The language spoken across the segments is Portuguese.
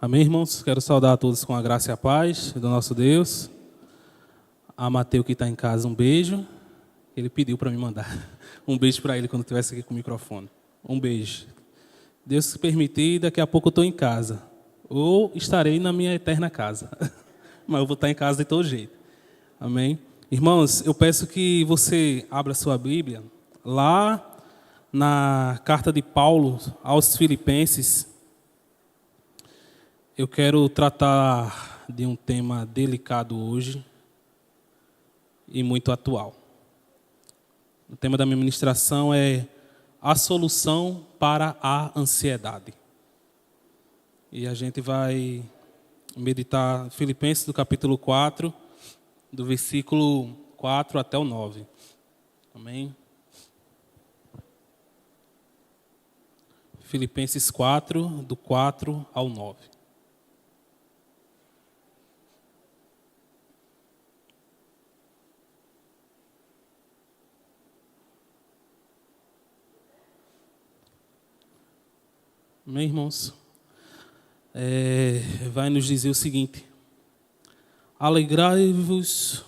Amém, irmãos? Quero saudar a todos com a graça e a paz do nosso Deus. A Mateus que está em casa, um beijo. Ele pediu para me mandar um beijo para ele quando estivesse aqui com o microfone. Um beijo. Deus se permitir, daqui a pouco eu estou em casa. Ou estarei na minha eterna casa. Mas eu vou estar em casa de todo jeito. Amém? Irmãos, eu peço que você abra sua Bíblia lá na carta de Paulo aos Filipenses. Eu quero tratar de um tema delicado hoje e muito atual. O tema da minha ministração é a solução para a ansiedade. E a gente vai meditar Filipenses do capítulo 4, do versículo 4 até o 9. Amém? Filipenses 4, do 4 ao 9. Amém, irmãos? Vai nos dizer o seguinte: alegrai-vos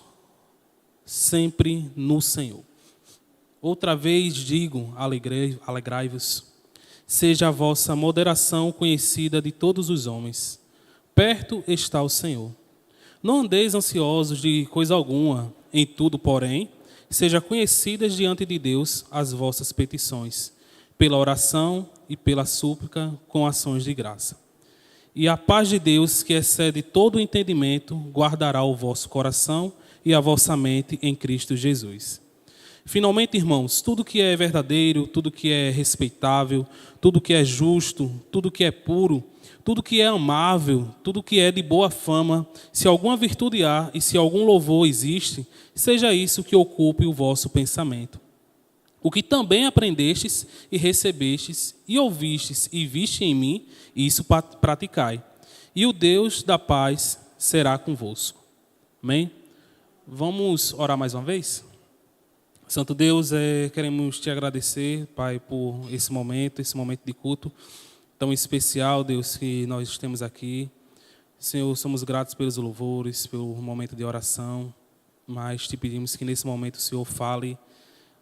sempre no Senhor. Outra vez digo, alegrai-vos. Seja a vossa moderação conhecida de todos os homens. Perto está o Senhor. Não andeis ansiosos de coisa alguma, em tudo, porém, seja conhecidas diante de Deus as vossas petições, pela oração e pela súplica com ações de graça. E a paz de Deus, que excede todo o entendimento, guardará o vosso coração e a vossa mente em Cristo Jesus. Finalmente, irmãos, tudo que é verdadeiro, tudo que é respeitável, tudo que é justo, tudo que é puro, tudo que é amável, tudo que é de boa fama, se alguma virtude há e se algum louvor existe, seja isso que ocupe o vosso pensamento. O que também aprendestes e recebestes e ouvistes e viste em mim, isso praticai. E o Deus da paz será convosco. Amém? Vamos orar mais uma vez? Santo Deus, queremos te agradecer, Pai, por esse momento de culto tão especial, Deus, que nós temos aqui. Senhor, somos gratos pelos louvores, pelo momento de oração, mas te pedimos que nesse momento o Senhor fale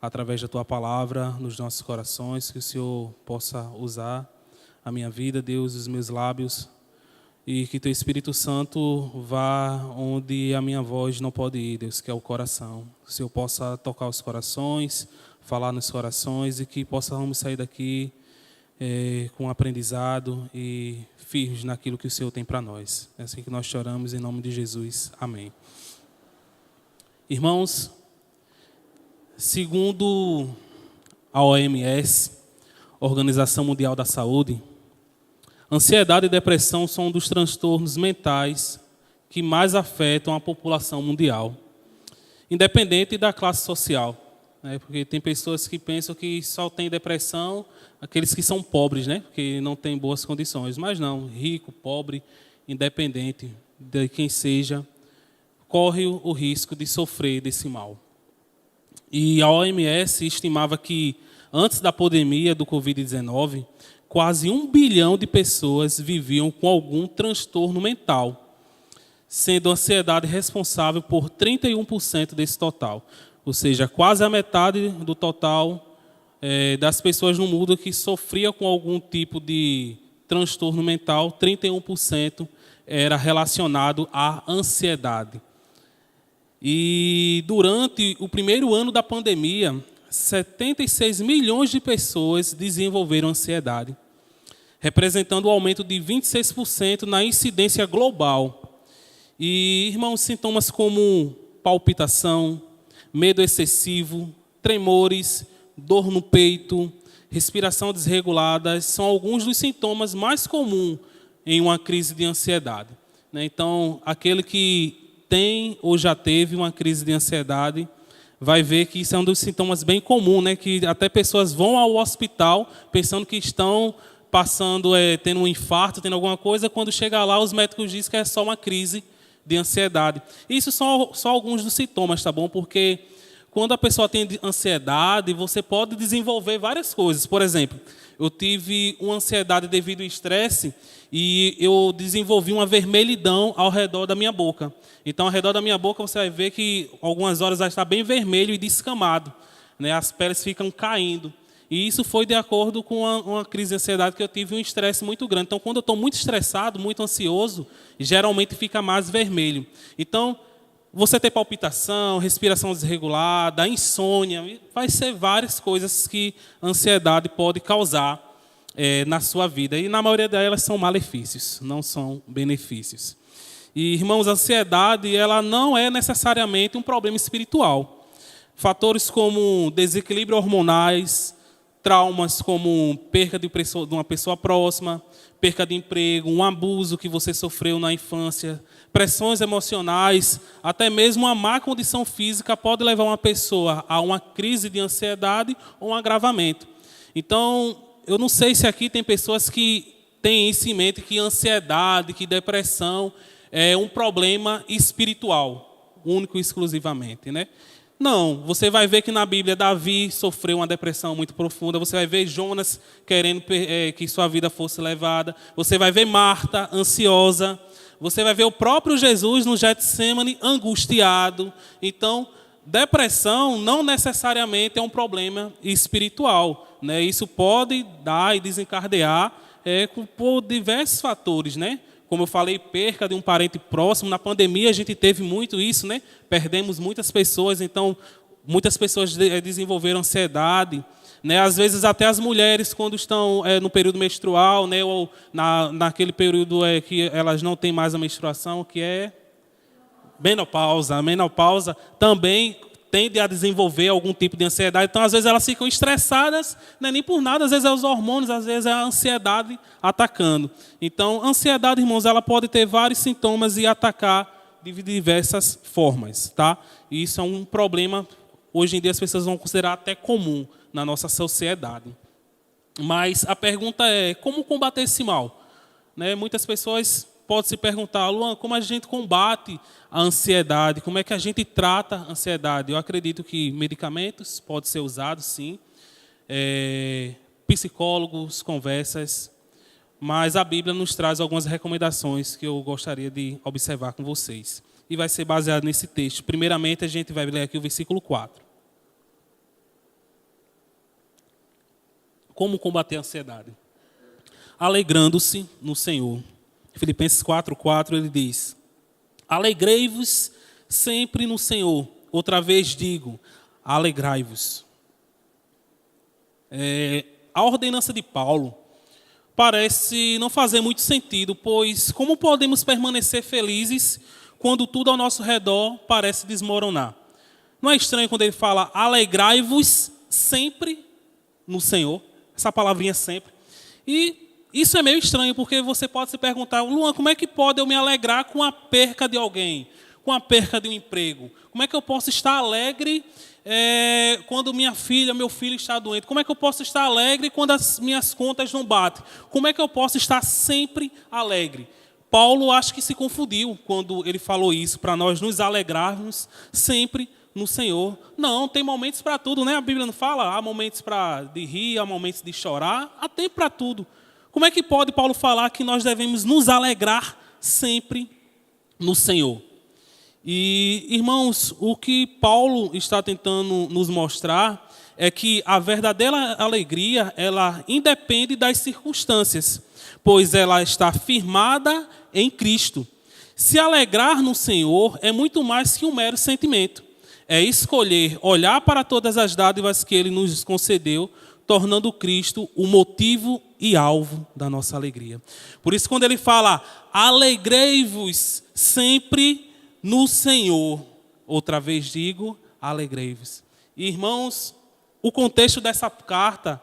através da Tua palavra nos nossos corações, que o Senhor possa usar a minha vida, Deus, os meus lábios, e que Teu Espírito Santo vá onde a minha voz não pode ir, Deus, que é o coração. Que o Senhor possa tocar os corações, falar nos corações e que possamos sair daqui com aprendizado e firmes naquilo que o Senhor tem para nós. É assim que nós te oramos em nome de Jesus. Amém. Irmãos, segundo a OMS, Organização Mundial da Saúde, ansiedade e depressão são um dos transtornos mentais que mais afetam a população mundial, independente da classe social, né? Porque tem pessoas que pensam que só tem depressão aqueles que são pobres, né? Que não têm boas condições, mas não, rico, pobre, independente de quem seja, corre o risco de sofrer desse mal. E a OMS estimava que, antes da pandemia do Covid-19, quase 1 bilhão de pessoas viviam com algum transtorno mental, sendo a ansiedade responsável por 31% desse total. Ou seja, quase a metade do total das pessoas no mundo que sofria com algum tipo de transtorno mental, 31% era relacionado à ansiedade. E durante o primeiro ano da pandemia, 76 milhões de pessoas desenvolveram ansiedade, representando um aumento de 26% na incidência global. E, irmãos, sintomas como palpitação, medo excessivo, tremores, dor no peito, respiração desregulada, são alguns dos sintomas mais comuns em uma crise de ansiedade. Então, aquele que tem ou já teve uma crise de ansiedade, vai ver que isso é um dos sintomas bem comuns, né? Que até pessoas vão ao hospital pensando que estão passando, tendo um infarto, tendo alguma coisa, quando chega lá os médicos dizem que é só uma crise de ansiedade. Isso são só alguns dos sintomas, tá bom? Porque quando a pessoa tem ansiedade, você pode desenvolver várias coisas. Por exemplo, eu tive uma ansiedade devido ao estresse e eu desenvolvi uma vermelhidão ao redor da minha boca. Então, ao redor da minha boca, você vai ver que algumas horas vai estar bem vermelho e descamado, né? As peles ficam caindo. E isso foi de acordo com uma crise de ansiedade que eu tive, um estresse muito grande. Então, quando eu estou muito estressado, muito ansioso, geralmente fica mais vermelho. Então, você ter palpitação, respiração desregulada, insônia, vai ser várias coisas que a ansiedade pode causar na sua vida. E na maioria delas são malefícios, não são benefícios. E, irmãos, a ansiedade ela não é necessariamente um problema espiritual. Fatores como desequilíbrio hormonais, traumas como perca de uma pessoa próxima, perca de emprego, um abuso que você sofreu na infância, pressões emocionais, até mesmo uma má condição física pode levar uma pessoa a uma crise de ansiedade ou um agravamento. Então, eu não sei se aqui tem pessoas que têm isso em mente, que ansiedade, que depressão é um problema espiritual, único e exclusivamente, né? Não, você vai ver que na Bíblia Davi sofreu uma depressão muito profunda, você vai ver Jonas querendo que sua vida fosse levada, você vai ver Marta ansiosa, você vai ver o próprio Jesus no Getsemane angustiado. Então, depressão não necessariamente é um problema espiritual, né? Isso pode dar e desencadear por diversos fatores, né? Como eu falei, perca de um parente próximo. Na pandemia a gente teve muito isso, né? Perdemos muitas pessoas, então muitas pessoas desenvolveram ansiedade, né? Às vezes até as mulheres quando estão no período menstrual, né? Ou naquele período que elas não têm mais a menstruação, que é menopausa. A menopausa também tende a desenvolver algum tipo de ansiedade. Então, às vezes, elas ficam estressadas, não é nem por nada, às vezes é os hormônios, às vezes é a ansiedade atacando. Então, a ansiedade, irmãos, ela pode ter vários sintomas e atacar de diversas formas, tá? E isso é um problema, hoje em dia as pessoas vão considerar até comum na nossa sociedade. Mas a pergunta é, como combater esse mal? Né? Muitas pessoas podem se perguntar, Luan, como a gente combate a ansiedade? Como é que a gente trata a ansiedade? Eu acredito que medicamentos podem ser usados, sim. Psicólogos, conversas. Mas a Bíblia nos traz algumas recomendações que eu gostaria de observar com vocês. E vai ser baseado nesse texto. Primeiramente, a gente vai ler aqui o versículo 4. Como combater a ansiedade? Alegrando-se no Senhor. Filipenses 4:4 ele diz: alegrei-vos sempre no Senhor. Outra vez digo, alegrai-vos. A ordenança de Paulo parece não fazer muito sentido, pois como podemos permanecer felizes quando tudo ao nosso redor parece desmoronar? Não é estranho quando ele fala alegrai-vos sempre no Senhor? Essa palavrinha sempre. E isso é meio estranho, porque você pode se perguntar, Luan, como é que pode eu me alegrar com a perca de alguém, com a perca de um emprego? Como é que eu posso estar alegre quando minha filha, meu filho está doente? Como é que eu posso estar alegre quando as minhas contas não batem? Como é que eu posso estar sempre alegre? Paulo acho que se confundiu quando ele falou isso, para nós nos alegrarmos sempre no Senhor. Não, tem momentos para tudo, né? A Bíblia não fala, há momentos de rir, há momentos de chorar, há tempo para tudo. Como é que pode Paulo falar que nós devemos nos alegrar sempre no Senhor? E, irmãos, o que Paulo está tentando nos mostrar é que a verdadeira alegria, ela independe das circunstâncias, pois ela está firmada em Cristo. Se alegrar no Senhor é muito mais que um mero sentimento. É escolher olhar para todas as dádivas que Ele nos concedeu, tornando Cristo o motivo e alvo da nossa alegria. Por isso, quando ele fala, alegrei-vos sempre no Senhor. Outra vez digo, alegrei-vos. Irmãos, o contexto dessa carta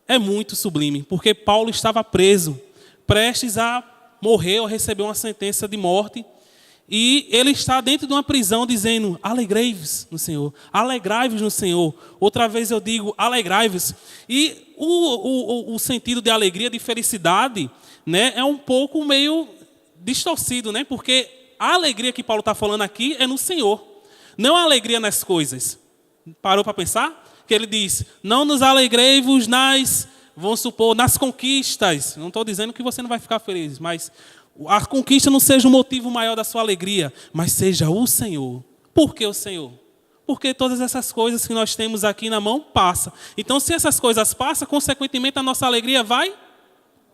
é muito sublime, porque Paulo estava preso, prestes a morrer ou receber uma sentença de morte, e ele está dentro de uma prisão dizendo, alegrei-vos no Senhor, alegrai-vos no Senhor. Outra vez eu digo, alegrai-vos. E o sentido de alegria, de felicidade, né, é um pouco meio distorcido, né? Porque a alegria que Paulo está falando aqui é no Senhor. Não a alegria nas coisas. Parou para pensar? Que ele diz, não nos alegrei-vos nas conquistas. Não estou dizendo que você não vai ficar feliz, mas a conquista não seja o motivo maior da sua alegria, mas seja o Senhor. Por que o Senhor? Porque todas essas coisas que nós temos aqui na mão passam. Então, se essas coisas passam, consequentemente a nossa alegria vai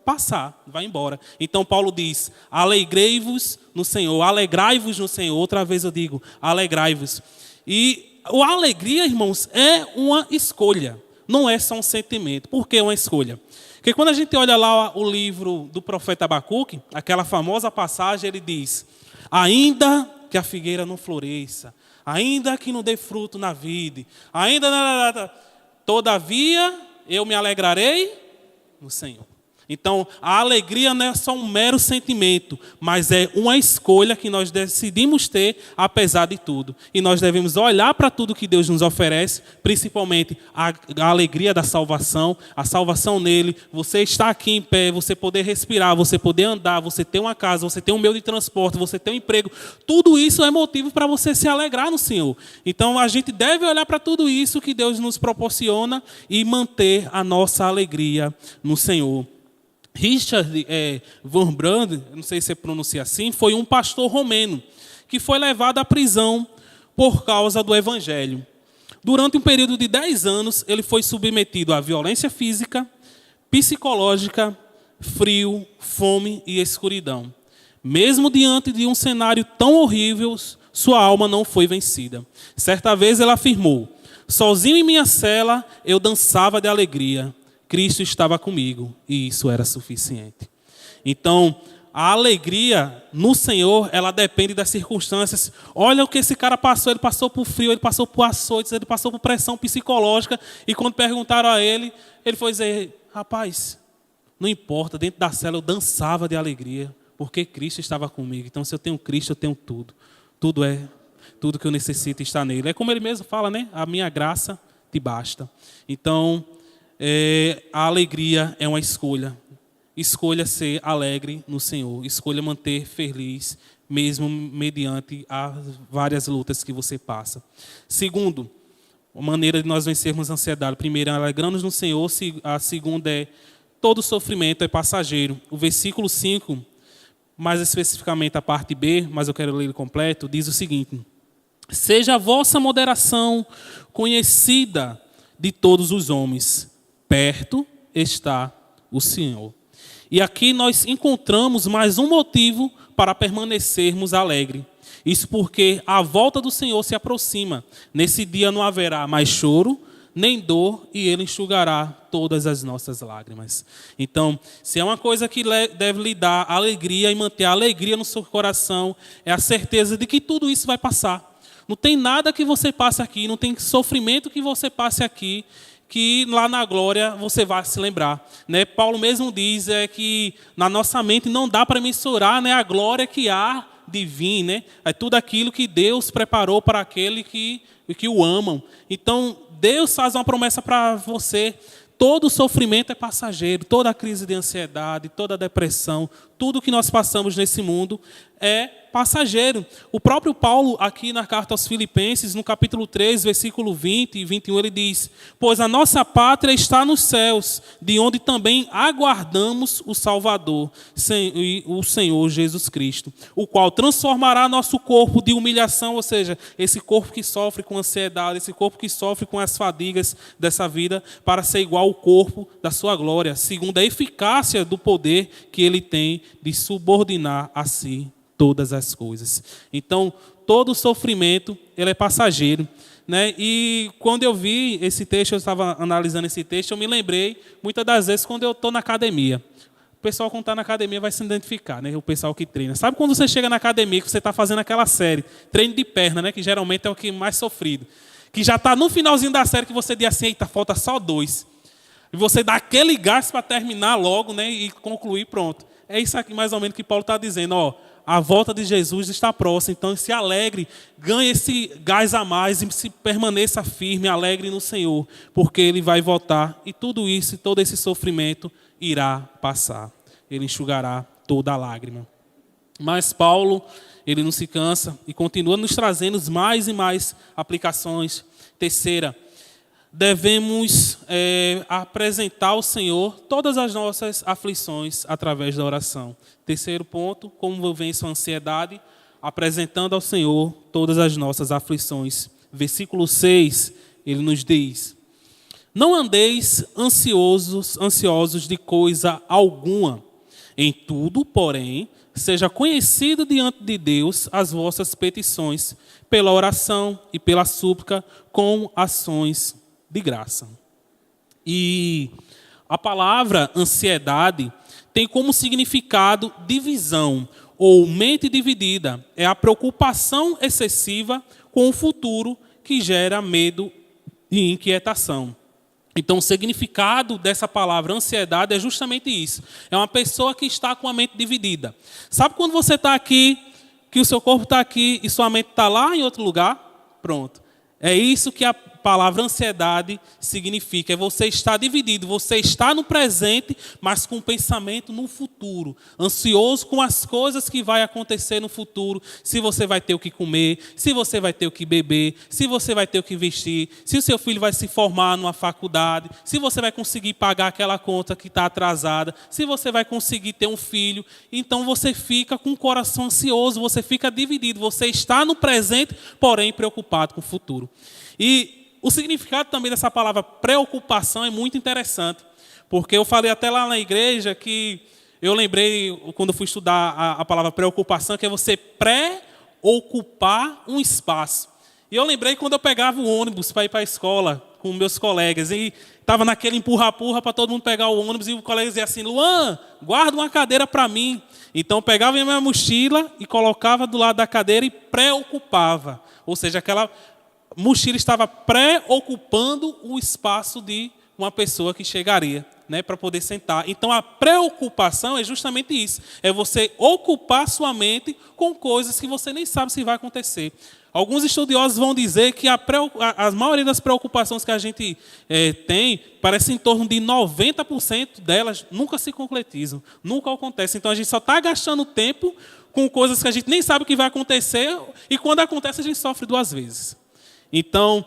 passar, vai embora. Então Paulo diz, alegrei-vos no Senhor, alegrai-vos no Senhor. Outra vez eu digo, alegrai-vos. E a alegria, irmãos, é uma escolha, não é só um sentimento. Por que uma escolha? Porque quando a gente olha lá o livro do profeta Abacuque, aquela famosa passagem, ele diz, ainda que a figueira não floresça, ainda que não dê fruto na vide, todavia eu me alegrarei no Senhor. Então, a alegria não é só um mero sentimento, mas é uma escolha que nós decidimos ter, apesar de tudo. E nós devemos olhar para tudo que Deus nos oferece, principalmente a alegria da salvação, a salvação nele, você estar aqui em pé, você poder respirar, você poder andar, você ter uma casa, você ter um meio de transporte, você ter um emprego. Tudo isso é motivo para você se alegrar no Senhor. Então, a gente deve olhar para tudo isso que Deus nos proporciona e manter a nossa alegria no Senhor. Richard Wurmbrand, não sei se pronuncia assim, foi um pastor romeno que foi levado à prisão por causa do evangelho. Durante um período de 10 anos, ele foi submetido à violência física, psicológica, frio, fome e escuridão. Mesmo diante de um cenário tão horrível, sua alma não foi vencida. Certa vez ele afirmou, sozinho em minha cela, eu dançava de alegria. Cristo estava comigo e isso era suficiente. Então, a alegria no Senhor, ela depende das circunstâncias. Olha o que esse cara passou, ele passou por frio, ele passou por açoites, ele passou por pressão psicológica. E quando perguntaram a ele, ele foi dizer, rapaz, não importa, dentro da cela eu dançava de alegria, porque Cristo estava comigo. Então, se eu tenho Cristo, eu tenho tudo. Tudo que eu necessito está nele. É como ele mesmo fala, né? A minha graça te basta. Então, a alegria é uma escolha. Escolha ser alegre no Senhor. Escolha manter feliz, mesmo mediante as várias lutas que você passa. Segundo, a maneira de nós vencermos a ansiedade. Primeiro, alegrando-nos no Senhor. A segunda é, todo sofrimento é passageiro. O versículo 5, mais especificamente a parte B, mas eu quero ler ele completo, diz o seguinte, seja a vossa moderação conhecida de todos os homens. Perto está o Senhor. E aqui nós encontramos mais um motivo para permanecermos alegres. Isso porque a volta do Senhor se aproxima. Nesse dia não haverá mais choro, nem dor, e Ele enxugará todas as nossas lágrimas. Então, se é uma coisa que deve lhe dar alegria e manter a alegria no seu coração, é a certeza de que tudo isso vai passar. Não tem nada que você passe aqui, não tem sofrimento que você passe aqui, que lá na glória você vai se lembrar. Né? Paulo mesmo diz que na nossa mente não dá para mensurar, né, a glória que há de vir. Né? É tudo aquilo que Deus preparou para aquele que o amam. Então, Deus faz uma promessa para você. Todo sofrimento é passageiro, toda crise de ansiedade, toda depressão, tudo que nós passamos nesse mundo é passageiro. O próprio Paulo, aqui na carta aos Filipenses, no capítulo 3, versículo 20 e 21, ele diz, pois a nossa pátria está nos céus, de onde também aguardamos o Salvador, o Senhor Jesus Cristo, o qual transformará nosso corpo de humilhação, ou seja, esse corpo que sofre com ansiedade, esse corpo que sofre com as fadigas dessa vida, para ser igual ao corpo da sua glória, segundo a eficácia do poder que ele tem de subordinar a si todas as coisas. Então, todo sofrimento, ele é passageiro. Né? E quando eu vi esse texto, eu estava analisando esse texto, eu me lembrei, muitas das vezes, quando eu estou na academia. O pessoal, quando está na academia, vai se identificar, né? O pessoal que treina. Sabe quando você chega na academia, que você está fazendo aquela série, treino de perna, né? Que geralmente é o que mais sofrido. Que já está no finalzinho da série, que você diz assim, eita, falta só 2. E você dá aquele gás para terminar logo, né? E concluir, pronto. É isso aqui mais ou menos que Paulo está dizendo, ó. A volta de Jesus está próxima, então se alegre, ganhe esse gás a mais e se permaneça firme, alegre no Senhor, porque Ele vai voltar e tudo isso, todo esse sofrimento irá passar. Ele enxugará toda a lágrima. Mas Paulo, ele não se cansa e continua nos trazendo mais e mais aplicações Terceira, devemos apresentar ao Senhor todas as nossas aflições através da oração. Terceiro ponto, como eu venço a ansiedade? Apresentando ao Senhor todas as nossas aflições. Versículo 6, ele nos diz: não andeis ansiosos de coisa alguma. Em tudo, porém, seja conhecido diante de Deus as vossas petições, pela oração e pela súplica, com ações de graça. E a palavra ansiedade tem como significado divisão ou mente dividida. É a preocupação excessiva com o futuro que gera medo e inquietação. Então, o significado dessa palavra ansiedade é justamente isso. É uma pessoa que está com a mente dividida. Sabe quando você está aqui, que o seu corpo está aqui e sua mente está lá em outro lugar? Pronto. É isso que a palavra ansiedade significa. É você estar dividido. Você está no presente, mas com o pensamento no futuro. Ansioso com as coisas que vai acontecer no futuro. Se você vai ter o que comer, se você vai ter o que beber, se você vai ter o que vestir, se o seu filho vai se formar numa faculdade, se você vai conseguir pagar aquela conta que está atrasada, se você vai conseguir ter um filho. Então você fica com o coração ansioso, você fica dividido. Você está no presente, porém preocupado com o futuro. E o significado também dessa palavra preocupação é muito interessante, porque eu falei até lá na igreja que eu lembrei, quando eu fui estudar a palavra preocupação, que é você pré-ocupar um espaço. E eu lembrei quando eu pegava o ônibus para ir para a escola com meus colegas, e estava naquele empurra-purra para todo mundo pegar o ônibus, e o colega dizia assim: Luan, guarda uma cadeira para mim. Então eu pegava a minha mochila e colocava do lado da cadeira e preocupava. Ou seja, aquela mochila estava pré-ocupando o espaço de uma pessoa que chegaria, né, para poder sentar. Então, a preocupação é justamente isso. É você ocupar sua mente com coisas que você nem sabe se vai acontecer. Alguns estudiosos vão dizer que a maioria das preocupações que a gente tem, parece em torno de 90% delas, nunca se concretizam, nunca acontecem. Então, a gente só está gastando tempo com coisas que a gente nem sabe o que vai acontecer, e quando acontece, a gente sofre duas vezes. Então,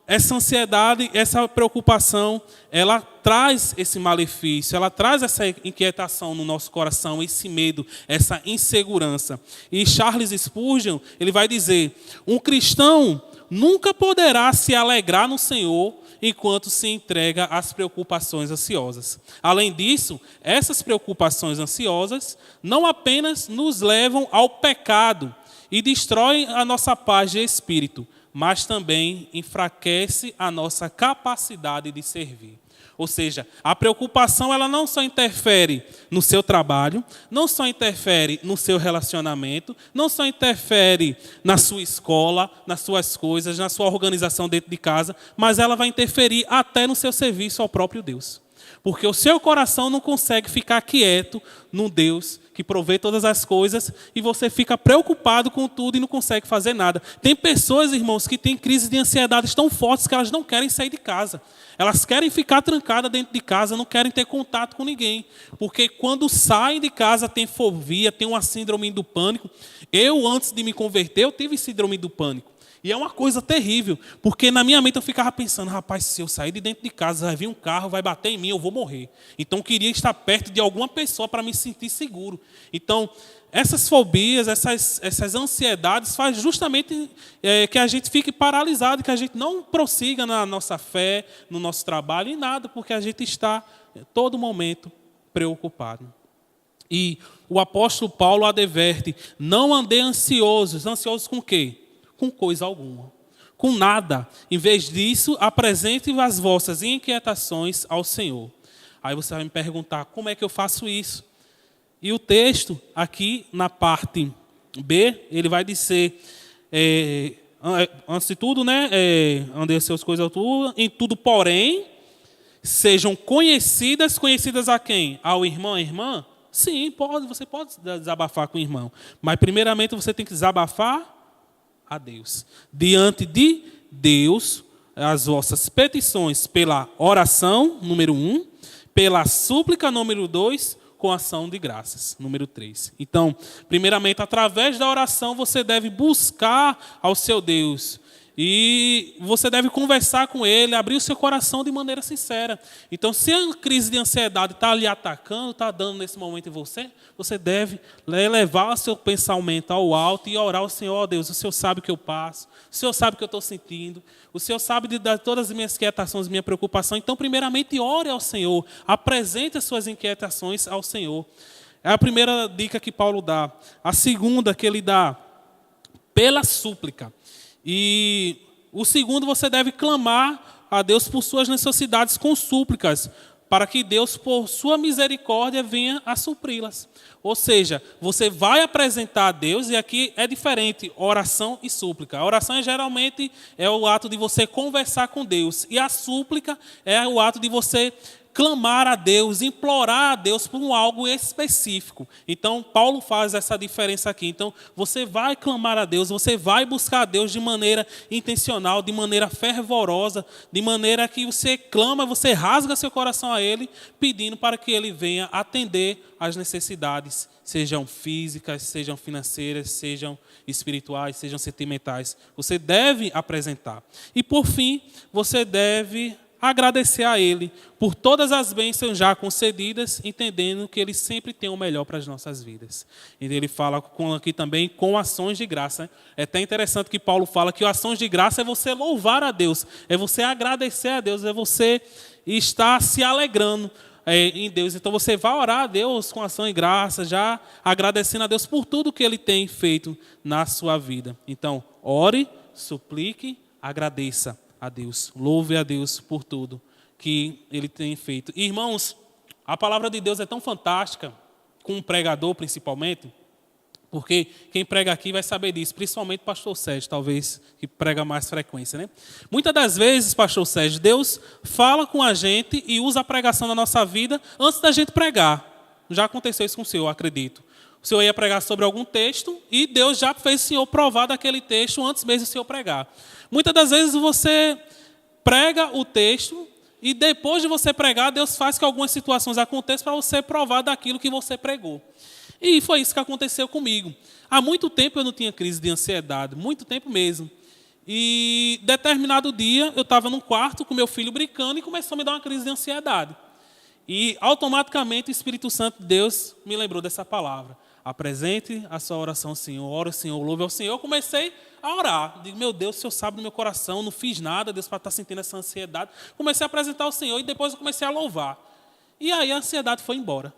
essa ansiedade, essa preocupação, ela traz esse malefício, ela traz essa inquietação no nosso coração, esse medo, essa insegurança. E Charles Spurgeon, ele vai dizer: um cristão nunca poderá se alegrar no Senhor enquanto se entrega às preocupações ansiosas. Além disso, essas preocupações ansiosas não apenas nos levam ao pecado e destroem a nossa paz de espírito, mas também enfraquece a nossa capacidade de servir. Ou seja, a preocupação ela não só interfere no seu trabalho, não só interfere no seu relacionamento, não só interfere na sua escola, nas suas coisas, na sua organização dentro de casa, mas ela vai interferir até no seu serviço ao próprio Deus. Porque o seu coração não consegue ficar quieto no Deus que provê todas as coisas, e você fica preocupado com tudo e não consegue fazer nada. Tem pessoas, irmãos, que têm crises de ansiedade tão fortes que elas não querem sair de casa. Elas querem ficar trancadas dentro de casa, não querem ter contato com ninguém. Porque quando saem de casa tem fobia, tem uma síndrome do pânico. Eu, antes de me converter, eu tive síndrome do pânico. E é uma coisa terrível, porque na minha mente eu ficava pensando: rapaz, se eu sair de dentro de casa, vai vir um carro, vai bater em mim, eu vou morrer. Então eu queria estar perto de alguma pessoa para me sentir seguro. Então, essas fobias, essas ansiedades faz justamente que a gente fique paralisado, que a gente não prossiga na nossa fé, no nosso trabalho, em nada, porque a gente está todo momento preocupado. E o apóstolo Paulo adverte: não andei ansiosos. Ansiosos com o quê? Com coisa alguma, com nada. Em vez disso, apresente as vossas inquietações ao Senhor. Aí você vai me perguntar: como é que eu faço isso? E o texto, aqui na parte B, ele vai dizer, antes de tudo, né, andei seus coisas tudo, em tudo, porém, sejam conhecidas a quem? Ao irmão, à irmã? Sim, você pode desabafar com o irmão, mas primeiramente você tem que desabafar a Deus. Diante de Deus, as vossas petições pela oração, número 1, pela súplica, número 2, com ação de graças, número 3. Então, primeiramente, através da oração, você deve buscar ao seu Deus. E você deve conversar com ele, abrir o seu coração de maneira sincera. Então, se a crise de ansiedade está lhe atacando, está dando nesse momento em você, você deve levar o seu pensamento ao alto e orar ao Senhor: ó Deus, o Senhor sabe o que eu passo, o Senhor sabe o que eu estou sentindo, o Senhor sabe de todas as minhas inquietações, minha preocupação. Então, primeiramente, ore ao Senhor, apresente as suas inquietações ao Senhor. É a primeira dica que Paulo dá. A segunda que ele dá, pela súplica. E o segundo, você deve clamar a Deus por suas necessidades com súplicas, para que Deus, por sua misericórdia, venha a supri-las. Ou seja, você vai apresentar a Deus, e aqui é diferente, oração e súplica. A oração geralmente é o ato de você conversar com Deus, e a súplica é o ato de você clamar a Deus, implorar a Deus por algo específico. Então, Paulo faz essa diferença aqui. Então, você vai clamar a Deus, você vai buscar a Deus de maneira intencional, de maneira fervorosa, de maneira que você clama, você rasga seu coração a Ele, pedindo para que Ele venha atender às necessidades, sejam físicas, sejam financeiras, sejam espirituais, sejam sentimentais. Você deve apresentar. E, por fim, você deve agradecer a Ele por todas as bênçãos já concedidas, entendendo que Ele sempre tem o melhor para as nossas vidas. E ele fala aqui também com ações de graça. É até interessante que Paulo fala que ações de graça é você louvar a Deus, é você agradecer a Deus, é você estar se alegrando em Deus. Então você vai orar a Deus com ação de graça, já agradecendo a Deus por tudo que Ele tem feito na sua vida. Então, ore, suplique, agradeça a Deus, louve a Deus por tudo que Ele tem feito. Irmãos, a palavra de Deus é tão fantástica, com um pregador principalmente, porque quem prega aqui vai saber disso, principalmente o pastor Sérgio, talvez, que prega mais frequência, né? Muitas das vezes, pastor Sérgio, Deus fala com a gente e usa a pregação na nossa vida antes da gente pregar. Já aconteceu isso com o senhor, eu acredito. O senhor ia pregar sobre algum texto e Deus já fez o senhor provar daquele texto antes mesmo do senhor pregar. Muitas das vezes você prega o texto e depois de você pregar, Deus faz que algumas situações aconteçam para você provar daquilo que você pregou. E foi isso que aconteceu comigo. Há muito tempo eu não tinha crise de ansiedade, muito tempo mesmo. E determinado dia eu estava num quarto com meu filho brincando e começou a me dar uma crise de ansiedade. E automaticamente o Espírito Santo de Deus me lembrou dessa palavra. Apresente a sua oração ao Senhor, ora ao Senhor, louve ao Senhor. Eu comecei a orar. Digo, meu Deus, o Senhor sabe do meu coração, não fiz nada, Deus, para estar sentindo essa ansiedade. Comecei a apresentar ao Senhor e depois eu comecei a louvar. E aí a ansiedade foi embora.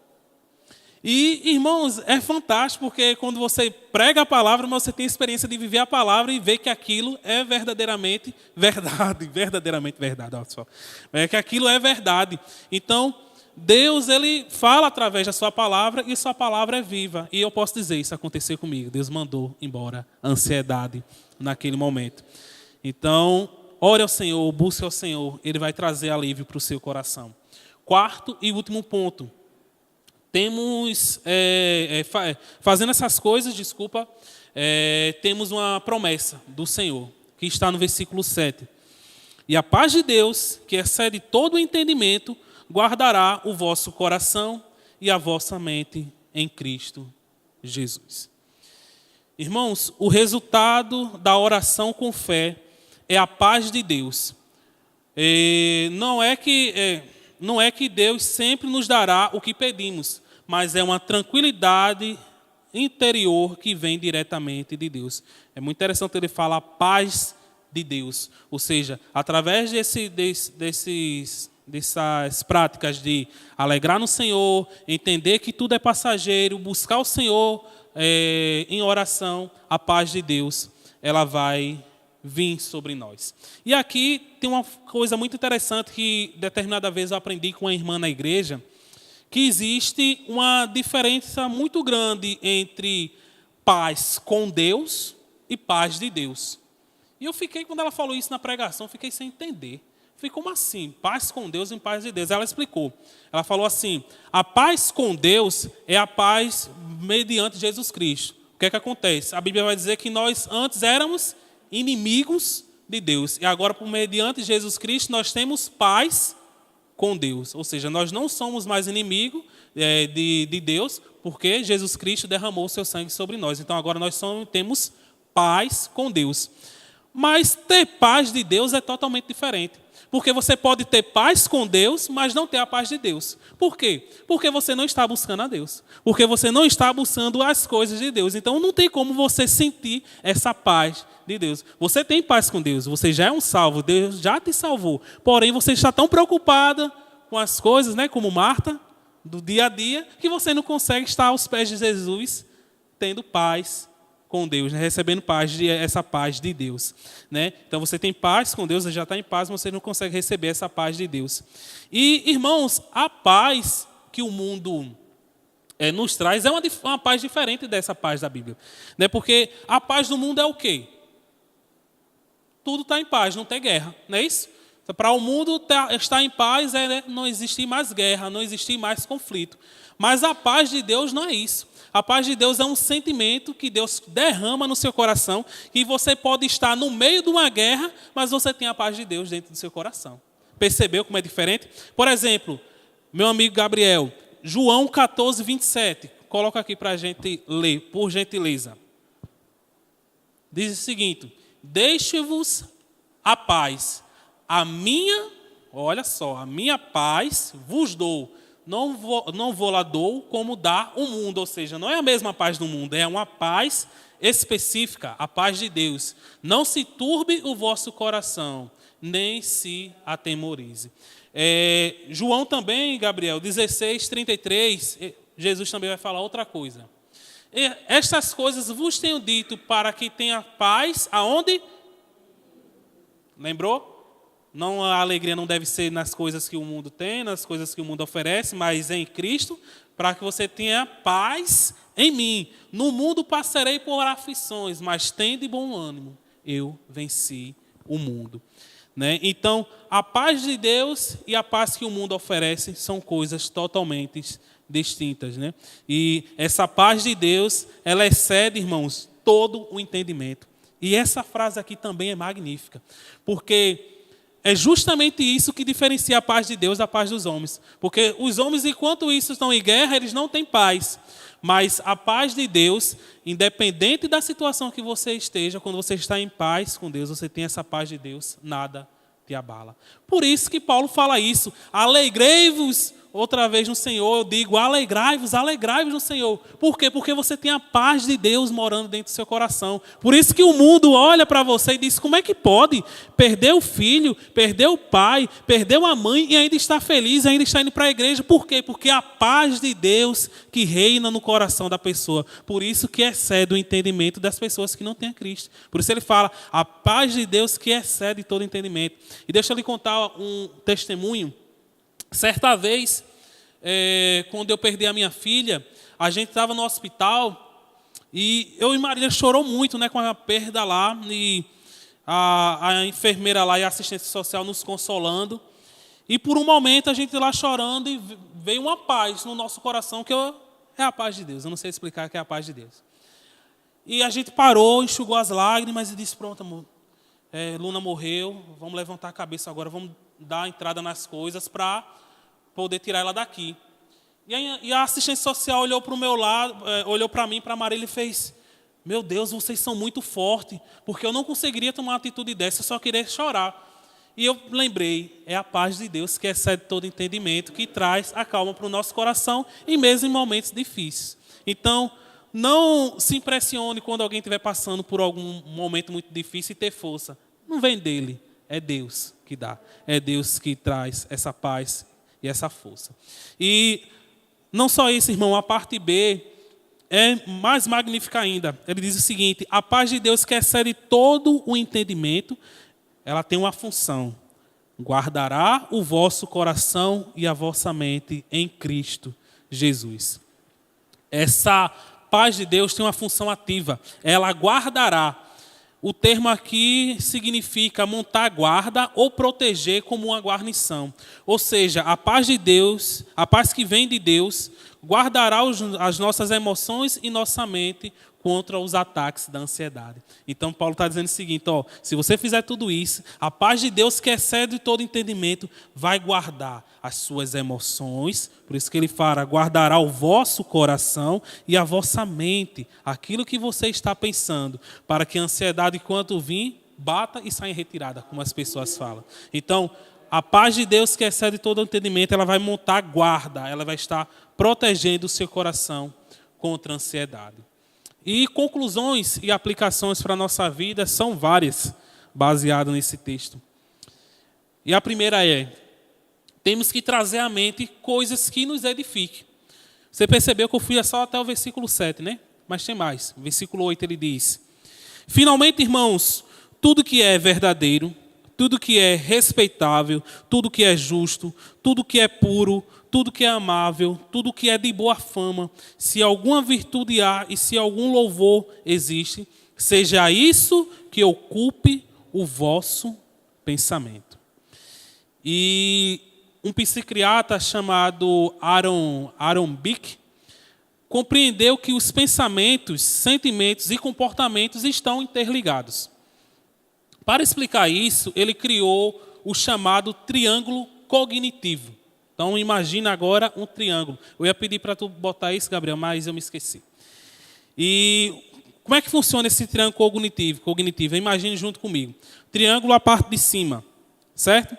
E, irmãos, é fantástico, porque quando você prega a palavra, mas você tem a experiência de viver a palavra e ver que aquilo é verdadeiramente verdade. Verdadeiramente verdade, olha só. É que aquilo é verdade. Então, Deus, Ele fala através da sua palavra e sua palavra é viva. E eu posso dizer, isso aconteceu comigo. Deus mandou embora a ansiedade naquele momento. Então, ore ao Senhor, busque ao Senhor. Ele vai trazer alívio para o seu coração. Quarto e último ponto. Temos, fazendo essas coisas, temos uma promessa do Senhor, que está no versículo 7. E a paz de Deus, que excede todo o entendimento, guardará o vosso coração e a vossa mente em Cristo Jesus. Irmãos, o resultado da oração com fé é a paz de Deus. Não é que Deus sempre nos dará o que pedimos, mas é uma tranquilidade interior que vem diretamente de Deus. É muito interessante ele falar paz de Deus, ou seja, através dessas práticas de alegrar no Senhor, entender que tudo é passageiro, buscar o Senhor em oração, a paz de Deus, ela vai vir sobre nós. E aqui tem uma coisa muito interessante que determinada vez eu aprendi com uma irmã na igreja, que existe uma diferença muito grande entre paz com Deus e paz de Deus. E eu fiquei, quando ela falou isso na pregação, fiquei sem entender. Falei, como assim? Paz com Deus e paz de Deus. Ela explicou. Ela falou assim, a paz com Deus é a paz mediante Jesus Cristo. O que é que acontece? A Bíblia vai dizer que nós antes éramos inimigos de Deus. E agora, por mediante Jesus Cristo, nós temos paz com Deus. Ou seja, nós não somos mais inimigos de Deus, porque Jesus Cristo derramou o seu sangue sobre nós. Então, agora nós temos paz com Deus. Mas ter paz de Deus é totalmente diferente. Porque você pode ter paz com Deus, mas não ter a paz de Deus. Por quê? Porque você não está buscando a Deus. Porque você não está buscando as coisas de Deus. Então não tem como você sentir essa paz de Deus. Você tem paz com Deus, você já é um salvo, Deus já te salvou. Porém, você está tão preocupada com as coisas, né, como Marta, do dia a dia, que você não consegue estar aos pés de Jesus, tendo paz com Deus, né? Recebendo essa paz de Deus, né? Então você tem paz com Deus, você já está em paz, mas você não consegue receber essa paz de Deus. E, irmãos, a paz que o mundo nos traz é uma paz diferente dessa paz da Bíblia, né? Porque a paz do mundo é o quê? Tudo está em paz, não tem guerra, não é isso? Então, para o mundo estar em paz é não existir mais guerra, não existir mais conflito. Mas a paz de Deus não é isso. A paz de Deus é um sentimento que Deus derrama no seu coração, que você pode estar no meio de uma guerra, mas você tem a paz de Deus dentro do seu coração. Percebeu como é diferente? Por exemplo, meu amigo Gabriel, João 14, 27. Coloca aqui para a gente ler, por gentileza. Diz o seguinte: deixe-vos a paz. Olha só, a minha paz vos dou. Não vou lá dou como dá o mundo, ou seja, não é a mesma paz do mundo, é uma paz específica, a paz de Deus. Não se turbe o vosso coração, nem se atemorize. João também, Gabriel, 16, 33, Jesus também vai falar outra coisa. Estas coisas vos tenho dito para que tenha paz, aonde? Lembrou? Não, a alegria não deve ser nas coisas que o mundo tem, nas coisas que o mundo oferece, mas em Cristo, para que você tenha paz em mim. No mundo passarei por aflições, mas tende bom ânimo. Eu venci o mundo. Né? Então, a paz de Deus e a paz que o mundo oferece são coisas totalmente distintas. Né? E essa paz de Deus, ela excede, irmãos, todo o entendimento. E essa frase aqui também é magnífica, porque é justamente isso que diferencia a paz de Deus da paz dos homens. Porque os homens, enquanto isso estão em guerra, eles não têm paz. Mas a paz de Deus, independente da situação que você esteja, quando você está em paz com Deus, você tem essa paz de Deus, nada te abala. Por isso que Paulo fala isso: alegrei-vos outra vez no Senhor. Eu digo, alegrai-vos no Senhor. Por quê? Porque você tem a paz de Deus morando dentro do seu coração. Por isso que o mundo olha para você e diz: como é que pode perder o filho, perder o pai, perder a mãe e ainda estar feliz, ainda estar indo para a igreja? Por quê? Porque a paz de Deus que reina no coração da pessoa. Por isso que excede o entendimento das pessoas que não têm a Cristo. Por isso ele fala, a paz de Deus que excede todo entendimento. E deixa eu lhe contar um testemunho. Certa vez, quando eu perdi a minha filha, a gente estava no hospital e eu e Marília chorou muito, né, com a perda lá, e a enfermeira lá e a assistência social nos consolando. E por um momento a gente lá chorando e veio uma paz no nosso coração, que é a paz de Deus. Eu não sei explicar o que é a paz de Deus. E a gente parou, enxugou as lágrimas e disse: pronto, amor, Luna morreu, vamos levantar a cabeça agora, vamos dar entrada nas coisas para poder tirar ela daqui. E a assistente social olhou para o meu lado, olhou para mim, para a Marília e fez: meu Deus, vocês são muito fortes, porque eu não conseguiria tomar uma atitude dessa, eu só queria chorar. E eu lembrei, é a paz de Deus que excede todo entendimento, que traz a calma para o nosso coração, e mesmo em momentos difíceis. Então, não se impressione quando alguém estiver passando por algum momento muito difícil e ter força. Não vem dele, é Deus que dá. É Deus que traz essa paz e essa força. E não só isso, irmão, a parte B é mais magnífica ainda. Ele diz o seguinte: a paz de Deus que excede todo o entendimento, ela tem uma função: guardará o vosso coração e a vossa mente em Cristo Jesus. Essa paz de Deus tem uma função ativa, ela guardará. O termo aqui significa montar guarda ou proteger como uma guarnição. Ou seja, a paz de Deus, a paz que vem de Deus, guardará as nossas emoções e nossa mente contra os ataques da ansiedade. Então Paulo está dizendo o seguinte: se você fizer tudo isso, a paz de Deus que excede todo entendimento vai guardar as suas emoções. Por isso que ele fala: guardará o vosso coração e a vossa mente, aquilo que você está pensando, para que a ansiedade, enquanto vir, bata e saia em retirada, como as pessoas falam. Então, a paz de Deus, que excede todo o entendimento, ela vai montar guarda, ela vai estar protegendo o seu coração contra a ansiedade. E conclusões e aplicações para a nossa vida são várias, baseadas nesse texto. E a primeira é: temos que trazer à mente coisas que nos edifiquem. Você percebeu que eu fui só até o versículo 7, né? Mas tem mais. O versículo 8 ele diz: finalmente, irmãos, tudo que é verdadeiro, tudo que é respeitável, tudo que é justo, tudo que é puro, tudo que é amável, tudo que é de boa fama, se alguma virtude há e se algum louvor existe, seja isso que ocupe o vosso pensamento. E um psiquiatra chamado Aaron Beck compreendeu que os pensamentos, sentimentos e comportamentos estão interligados. Para explicar isso, ele criou o chamado triângulo cognitivo. Então, imagina agora um triângulo. Eu ia pedir para tu botar isso, Gabriel, mas eu me esqueci. E como é que funciona esse triângulo cognitivo? Imagine junto comigo. Triângulo, a parte de cima, certo?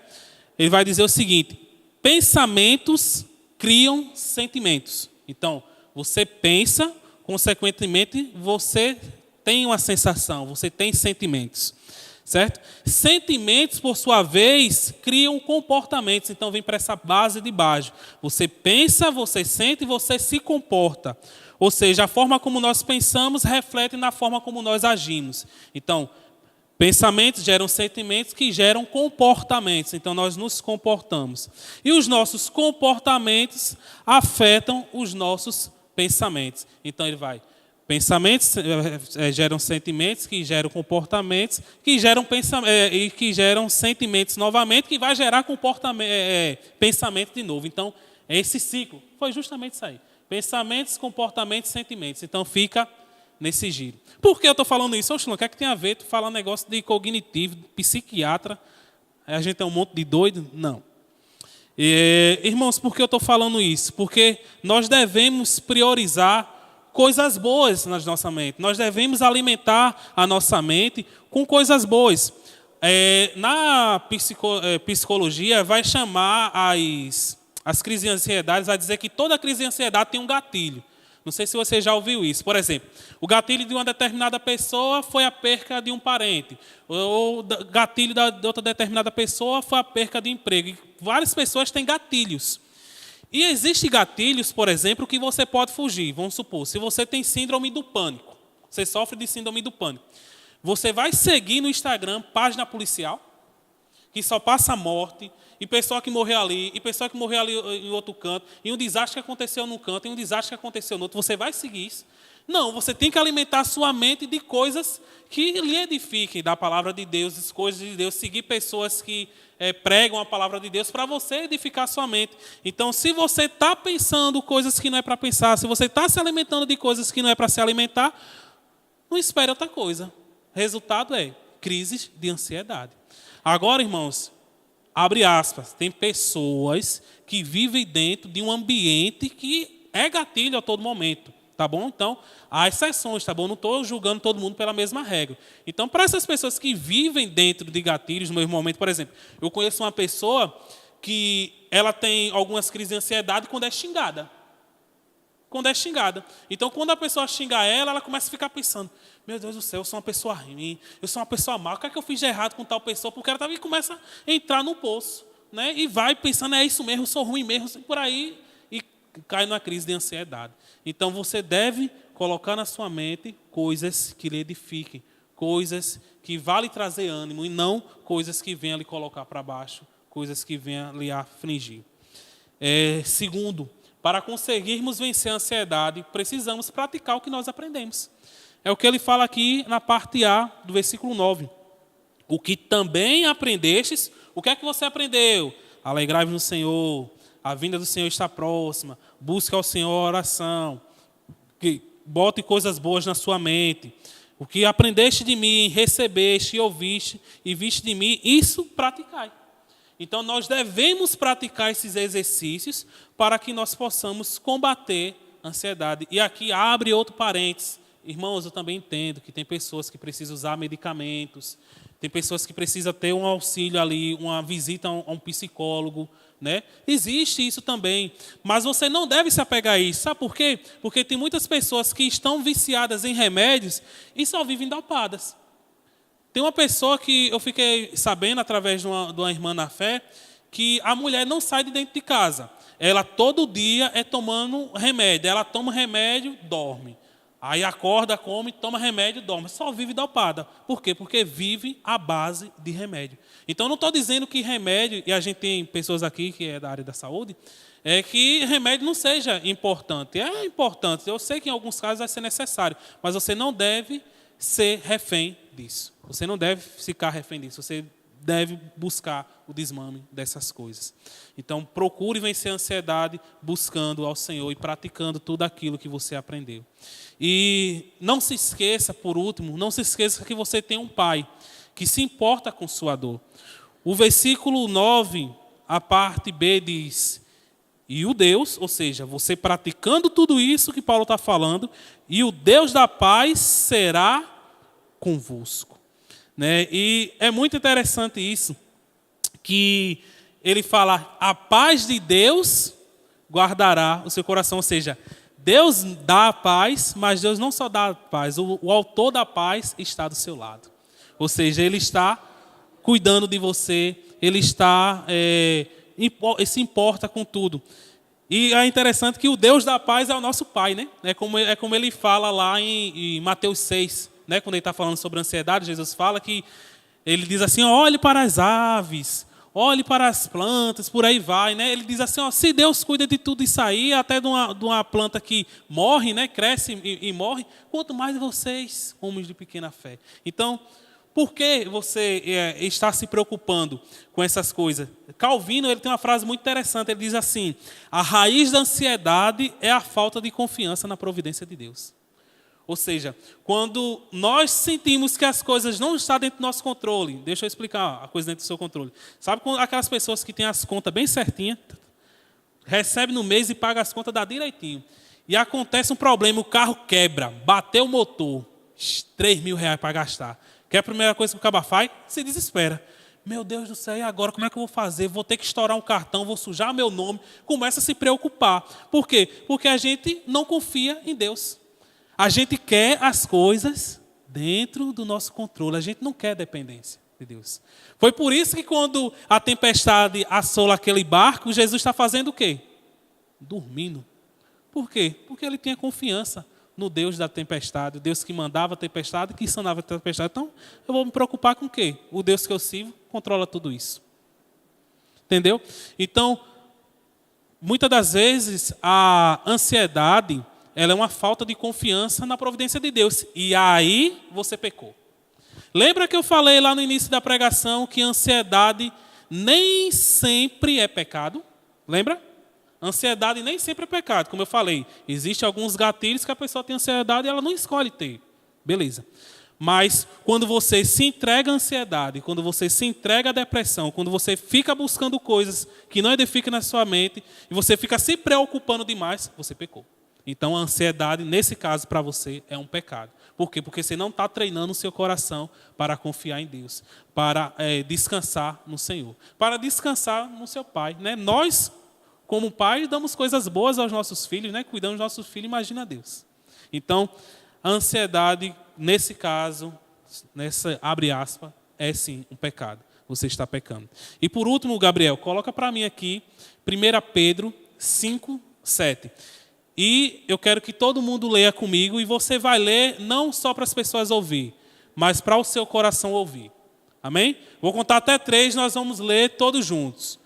Ele vai dizer o seguinte: pensamentos criam sentimentos. Então, você pensa, consequentemente, você tem uma sensação, você tem sentimentos. Certo? Sentimentos, por sua vez, criam comportamentos. Então, vem para essa base de baixo. Você pensa, você sente e você se comporta. Ou seja, a forma como nós pensamos reflete na forma como nós agimos. Então, pensamentos geram sentimentos que geram comportamentos. Então, nós nos comportamos. E os nossos comportamentos afetam os nossos pensamentos. Então, ele vai: pensamentos geram sentimentos, que geram comportamentos, que geram e que geram sentimentos novamente, que vai gerar pensamento de novo. Então, esse ciclo foi justamente isso aí: pensamentos, comportamentos, sentimentos. Então, fica nesse giro. Por que eu estou falando isso? Oxe, o que é que tem a ver tu falar um negócio de cognitivo, de psiquiatra? A gente é um monte de doido? Não. Irmãos, por que eu estou falando isso? Porque nós devemos priorizar coisas boas na nossa mente. Nós devemos alimentar a nossa mente com coisas boas. Na psicologia, vai chamar as crises de ansiedade, vai dizer que toda crise de ansiedade tem um gatilho. Não sei se você já ouviu isso. Por exemplo, o gatilho de uma determinada pessoa foi a perca de um parente. O gatilho de outra determinada pessoa foi a perca de emprego. E várias pessoas têm gatilhos. E existem gatilhos, por exemplo, que você pode fugir. Vamos supor, se você tem síndrome do pânico, você sofre de síndrome do pânico, você vai seguir no Instagram página policial, que só passa morte, e pessoa que morreu ali, e pessoa que morreu ali em outro canto, e um desastre que aconteceu num canto, e um desastre que aconteceu no outro. Você vai seguir isso? Não, você tem que alimentar a sua mente de coisas que lhe edifiquem da palavra de Deus, das coisas de Deus, seguir pessoas que pregam a palavra de Deus para você edificar a sua mente. Então, se você está pensando coisas que não é para pensar, se você está se alimentando de coisas que não é para se alimentar, não espere outra coisa. Resultado é crises de ansiedade. Agora, irmãos, abre aspas, tem pessoas que vivem dentro de um ambiente que é gatilho a todo momento. Tá bom? Então, há exceções, tá bom? Não estou julgando todo mundo pela mesma regra. Então, para essas pessoas que vivem dentro de gatilhos, no mesmo momento, por exemplo, eu conheço uma pessoa que ela tem algumas crises de ansiedade quando é xingada. Quando é xingada. Então, quando a pessoa xinga ela começa a ficar pensando: meu Deus do céu, eu sou uma pessoa ruim, eu sou uma pessoa má, o que é que eu fiz de errado com tal pessoa? Porque ela também começa a entrar no poço, né? E vai pensando: é isso mesmo, eu sou ruim mesmo, por aí, e cai numa crise de ansiedade. Então, você deve colocar na sua mente coisas que lhe edifiquem, coisas que vão lhe trazer ânimo, e não coisas que venham lhe colocar para baixo, coisas que venham lhe afligir. Segundo, para conseguirmos vencer a ansiedade, precisamos praticar o que nós aprendemos. É o que ele fala aqui na parte A do versículo 9. O que também aprendestes, o que é que você aprendeu? Alegrai-vos no Senhor, a vinda do Senhor está próxima, busque ao Senhor a oração, que bote coisas boas na sua mente. O que aprendeste de mim, recebeste e ouviste e viste de mim, isso praticai. Então, nós devemos praticar esses exercícios para que nós possamos combater a ansiedade. E aqui abre outro parênteses. Irmãos, eu também entendo que tem pessoas que precisam usar medicamentos, Tem pessoas que precisam ter um auxílio ali, uma visita a um psicólogo, né? Existe isso também, mas você não deve se apegar a isso. Sabe por quê? Porque tem muitas pessoas que estão viciadas em remédios e só vivem dopadas. Tem uma pessoa que eu fiquei sabendo através de uma irmã na fé, que a mulher não sai de dentro de casa. Ela todo dia é tomando remédio. Ela toma remédio, dorme. Aí acorda, come, toma remédio, dorme. Só vive dopada. Por quê? Porque vive à base de remédio. Então, não estou dizendo que remédio, e a gente tem pessoas aqui que é da área da saúde, é que remédio não seja importante. É importante. Eu sei que em alguns casos vai ser necessário, mas você não deve ser refém disso. Você não deve ficar refém disso. Você deve buscar o desmame dessas coisas. Então, procure vencer a ansiedade buscando ao Senhor e praticando tudo aquilo que você aprendeu. E não se esqueça, por último, não se esqueça que você tem um Pai que se importa com sua dor. O versículo 9, a parte B diz: e o Deus, ou seja, você praticando tudo isso que Paulo está falando, e o Deus da paz será convosco. Né? E é muito interessante isso, que ele fala: a paz de Deus guardará o seu coração, ou seja, Deus dá a paz, mas Deus não só dá a paz, o autor da paz está do seu lado. Ou seja, Ele está cuidando de você, Ele está, se importa com tudo. E é interessante que o Deus da paz é o nosso Pai, né? É como Ele fala lá em Mateus 6, né? Quando Ele está falando sobre ansiedade, Jesus fala que Ele diz assim: olhe para as aves, olhe para as plantas, por aí vai, né? Ele diz assim: ó, se Deus cuida de tudo isso aí, até de uma planta que morre, né? Cresce e morre, quanto mais vocês, homens de pequena fé. Então, por que você está se preocupando com essas coisas? Calvino, ele tem uma frase muito interessante, ele diz assim: a raiz da ansiedade é a falta de confiança na providência de Deus. Ou seja, quando nós sentimos que as coisas não estão dentro do nosso controle, deixa eu explicar a coisa dentro do seu controle. Sabe quando aquelas pessoas que têm as contas bem certinhas, recebe no mês e paga as contas, dá direitinho. E acontece um problema, o carro quebra, bateu o motor, 3 mil reais para gastar. Que é a primeira coisa que o caba faz? Se desespera. Meu Deus do céu, e agora como é que eu vou fazer? Vou ter que estourar um cartão, vou sujar meu nome. Começa a se preocupar. Por quê? Porque a gente não confia em Deus. A gente quer as coisas dentro do nosso controle. A gente não quer dependência de Deus. Foi por isso que quando a tempestade assola aquele barco, Jesus está fazendo o quê? Dormindo. Por quê? Porque ele tinha confiança no Deus da tempestade, o Deus que mandava a tempestade, que sanava a tempestade. Então, eu vou me preocupar com o quê? O Deus que eu sirvo controla tudo isso. Entendeu? Então, muitas das vezes, a ansiedade, ela é uma falta de confiança na providência de Deus. E aí, você pecou. Lembra que eu falei lá no início da pregação que a ansiedade nem sempre é pecado? Lembra? Ansiedade nem sempre é pecado, como eu falei. Existem alguns gatilhos que a pessoa tem ansiedade e ela não escolhe ter. Beleza. Mas quando você se entrega à ansiedade, quando você se entrega à depressão, quando você fica buscando coisas que não edificam na sua mente, e você fica se preocupando demais, você pecou. Então a ansiedade, nesse caso, para você, é um pecado. Por quê? Porque você não está treinando o seu coração para confiar em Deus, para descansar no Senhor, para descansar no seu Pai. Né? Nós, como pai, damos coisas boas aos nossos filhos, né? Cuidamos dos nossos filhos, imagina Deus. Então, a ansiedade, nesse caso, abre aspas, é sim um pecado. Você está pecando. E por último, Gabriel, coloca para mim aqui 1 Pedro 5, 7. E eu quero que todo mundo leia comigo, e você vai ler não só para as pessoas ouvir, mas para o seu coração ouvir. Amém? Vou contar até 3, nós vamos ler todos juntos.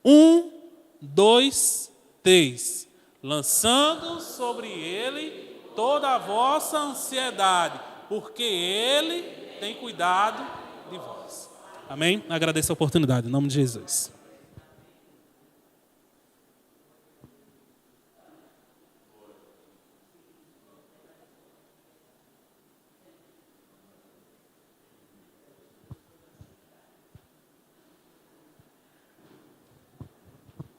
1, 2, 3. Lançando sobre ele toda a vossa ansiedade, porque ele tem cuidado de vós. Amém? Agradeço a oportunidade, em nome de Jesus.